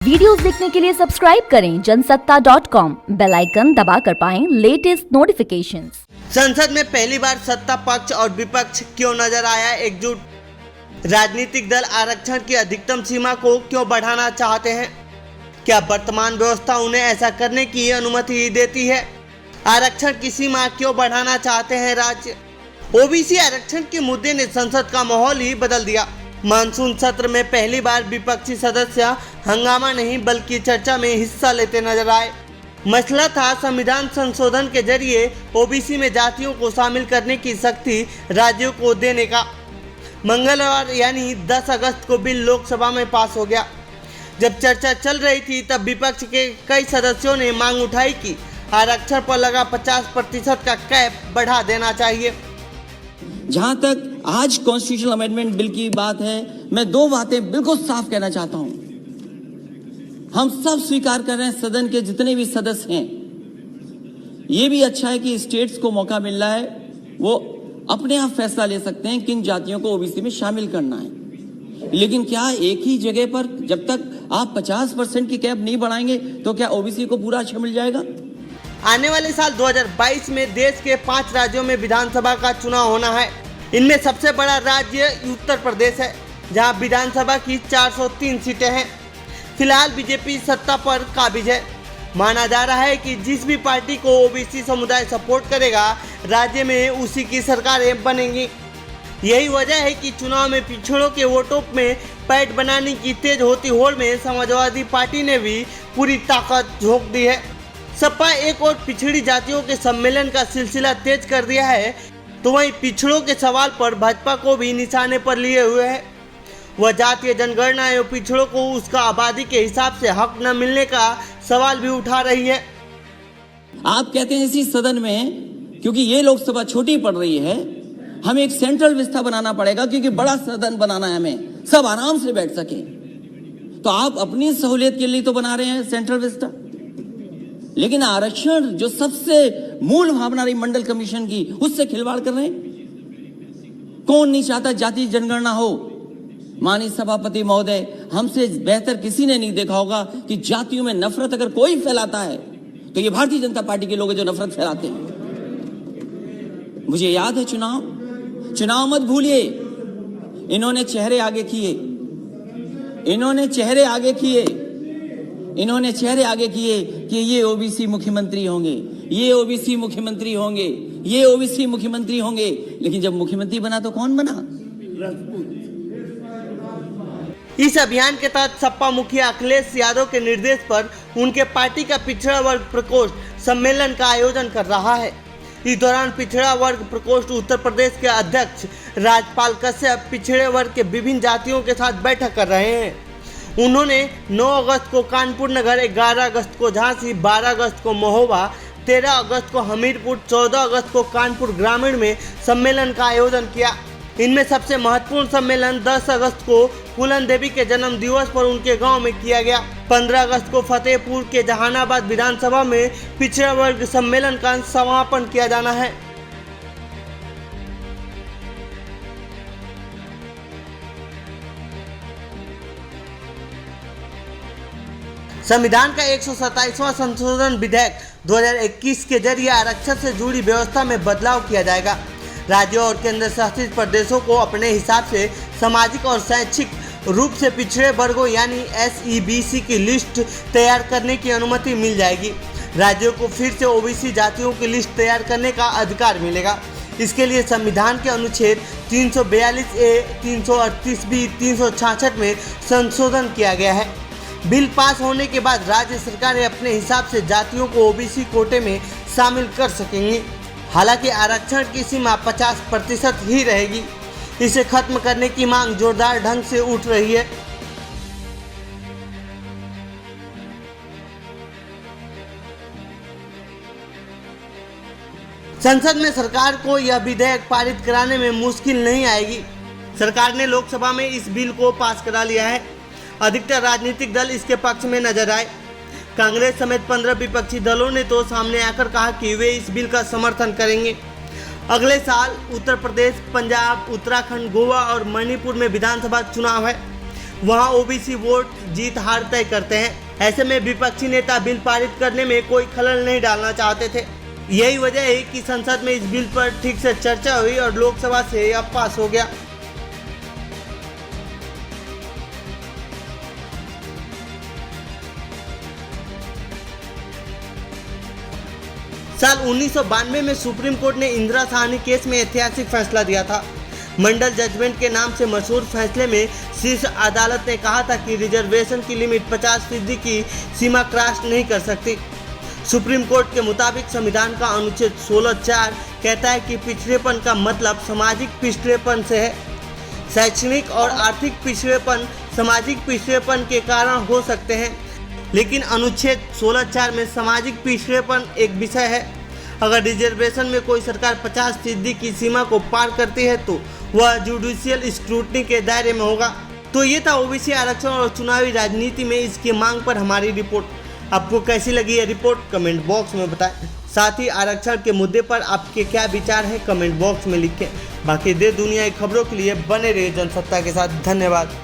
Videos देखने के लिए सब्सक्राइब करें जनसत्ता.com, बेल आइकन दबाकर पाएं लेटेस्ट नोटिफिकेशंस। संसद में पहली बार सत्ता पक्ष और विपक्ष क्यों नजर आया एकजुट? राजनीतिक दल आरक्षण की अधिकतम सीमा को क्यों बढ़ाना चाहते हैं? क्या वर्तमान व्यवस्था उन्हें ऐसा करने की अनुमति देती है? आरक्षण की सीमा क्यों बढ़ाना चाहते हैं राज्य? ओबीसी आरक्षण के मुद्दे ने संसद का माहौल ही बदल दिया। मानसून सत्र में पहली बार विपक्षी सदस्य हंगामा नहीं बल्कि चर्चा में हिस्सा लेते नजर आए। मसला था संविधान संशोधन के जरिए ओबीसी में जातियों को शामिल करने की शक्ति राज्यों को देने का। मंगलवार यानी 10 अगस्त को बिल लोकसभा में पास हो गया। जब चर्चा चल रही थी तब विपक्ष के कई सदस्यों ने मांग उठाई कि आरक्षण पर लगा 50% का कैप बढ़ा देना चाहिए। जहां तक आज कॉन्स्टिट्यूशनल अमेंडमेंट बिल की बात है, मैं दो बातें बिल्कुल साफ कहना चाहता हूं। हम सब स्वीकार कर रहे हैं, सदन के जितने भी सदस्य हैं, ये भी अच्छा है कि स्टेट्स को मौका मिल रहा है, वो अपने आप फैसला ले सकते हैं किन जातियों को ओबीसी में शामिल करना है। लेकिन क्या एक ही जगह पर जब तक आप 50% की कैप नहीं बढ़ाएंगे तो क्या ओबीसी को पूरा अच्छा मिल जाएगा? आने वाले साल 2022 में देश के 5 राज्यों में विधानसभा का चुनाव होना है। इनमें सबसे बड़ा राज्य उत्तर प्रदेश है, जहां विधानसभा की 403 सीटें हैं। फिलहाल बीजेपी सत्ता पर काबिज है। माना जा रहा है कि जिस भी पार्टी को ओबीसी समुदाय सपोर्ट करेगा, राज्य में उसी की सरकारें बनेंगी। यही वजह है कि चुनाव में पिछड़ों के वोटों में पैठ बनाने की तेज होती होड़ में समाजवादी पार्टी ने भी पूरी ताकत झोंक दी है। सपा एक और पिछड़ी जातियों के सम्मेलन का सिलसिला तेज कर दिया है, तो वहीं पिछड़ों के सवाल पर भाजपा को भी निशाने पर लिए हुए है। वह जातीय जनगणना एवं पिछड़ों को उसका आबादी के हिसाब से हक न मिलने का सवाल भी उठा रही है। आप कहते हैं इसी सदन में, क्योंकि ये लोकसभा छोटी पड़ रही है, हमें एक सेंट्रल व्यवस्था बनाना पड़ेगा, क्योंकि बड़ा सदन बनाना है, हमें सब आराम से बैठ सके। तो आप अपनी सहूलियत के लिए तो बना रहे हैं सेंट्रल व्यवस्था, लेकिन आरक्षण जो सबसे मूल भावना रही मंडल कमीशन की, उससे खिलवाड़ कर रहे हैं। कौन नहीं चाहता जाति जनगणना हो? माननीय सभापति महोदय, हमसे बेहतर किसी ने नहीं देखा होगा कि जातियों में नफरत अगर कोई फैलाता है तो ये भारतीय जनता पार्टी के लोग हैं जो नफरत फैलाते हैं। मुझे याद है चुनाव मत भूलिए, इन्होंने चेहरे आगे किए, इन्होंने चेहरे आगे किए कि ये ओबीसी मुख्यमंत्री होंगे, ये ओबीसी मुख्यमंत्री होंगे, ये ओबीसी मुख्यमंत्री होंगे। लेकिन जब मुख्यमंत्री बना तो कौन बना? इस अभियान के तहत सपा मुखिया अखिलेश यादव के निर्देश पर उनके पार्टी का पिछड़ा वर्ग प्रकोष्ठ सम्मेलन का आयोजन कर रहा है। इस दौरान पिछड़ा वर्ग प्रकोष्ठ उत्तर प्रदेश के अध्यक्ष राजपाल कश्यप पिछड़े वर्ग के विभिन्न जातियों के साथ बैठक कर रहे हैं। उन्होंने 9 अगस्त को कानपुर नगर, 11 अगस्त को झांसी, 12 अगस्त को महोबा, 13 अगस्त को हमीरपुर, 14 अगस्त को कानपुर ग्रामीण में सम्मेलन का आयोजन किया। इनमें सबसे महत्वपूर्ण सम्मेलन 10 अगस्त को फूलन देवी के जन्म दिवस पर उनके गांव में किया गया। 15 अगस्त को फतेहपुर के जहानाबाद विधानसभा में पिछड़ा वर्ग सम्मेलन का समापन किया जाना है। संविधान का 127वां संशोधन विधेयक 2021 के जरिए आरक्षण से जुड़ी व्यवस्था में बदलाव किया जाएगा। राज्यों और केंद्र शासित प्रदेशों को अपने हिसाब से सामाजिक और शैक्षिक रूप से पिछड़े वर्गों यानी SEBC की लिस्ट तैयार करने की अनुमति मिल जाएगी। राज्यों को फिर से ओबीसी जातियों की लिस्ट तैयार करने का अधिकार मिलेगा। इसके लिए संविधान के अनुच्छेद 342A, 338B, 366 में संशोधन किया गया है। बिल पास होने के बाद राज्य सरकारें अपने हिसाब से जातियों को ओबीसी कोटे में शामिल कर सकेंगी। हालांकि आरक्षण की सीमा 50% ही रहेगी। इसे खत्म करने की मांग जोरदार ढंग से उठ रही है। संसद में सरकार को यह विधेयक पारित कराने में मुश्किल नहीं आएगी। सरकार ने लोकसभा में इस बिल को पास करा लिया है। अधिकतर राजनीतिक दल इसके पक्ष में नजर आए। कांग्रेस समेत 15 विपक्षी दलों ने तो सामने आकर कहा कि वे इस बिल का समर्थन करेंगे। अगले साल उत्तर प्रदेश, पंजाब, उत्तराखंड, गोवा और मणिपुर में विधानसभा चुनाव है। वहां ओबीसी वोट जीत हार तय करते हैं। ऐसे में विपक्षी नेता बिल पारित करने में कोई खलल नहीं डालना चाहते थे। यही वजह है कि संसद में इस बिल पर ठीक से चर्चा हुई और लोकसभा से यह पास हो गया। साल 1992 में सुप्रीम कोर्ट ने इंदिरा साहनी केस में ऐतिहासिक फैसला दिया था। मंडल जजमेंट के नाम से मशहूर फैसले में शीर्ष अदालत ने कहा था कि रिजर्वेशन की लिमिट 50% की सीमा क्रॉस नहीं कर सकती। सुप्रीम कोर्ट के मुताबिक संविधान का अनुच्छेद 16(4) कहता है कि पिछड़ेपन का मतलब सामाजिक पिछड़ेपन से है। शैक्षणिक और आर्थिक पिछड़ेपन सामाजिक पिछड़ेपन के कारण हो सकते हैं, लेकिन अनुच्छेद 16(4) में सामाजिक पिछड़ेपन एक विषय है। अगर रिजर्वेशन में कोई सरकार 50% की सीमा को पार करती है तो वह जुडिशियल स्क्रूटनी के दायरे में होगा। तो ये था ओबीसी आरक्षण और चुनावी राजनीति में इसकी मांग पर हमारी रिपोर्ट। आपको कैसी लगी ये रिपोर्ट कमेंट बॉक्स में बताएं। साथ ही आरक्षण के मुद्दे पर आपके क्या विचार हैं कमेंट बॉक्स में लिखें। बाकी देश दुनिया की खबरों के लिए बने रहिए जनसत्ता के साथ। धन्यवाद।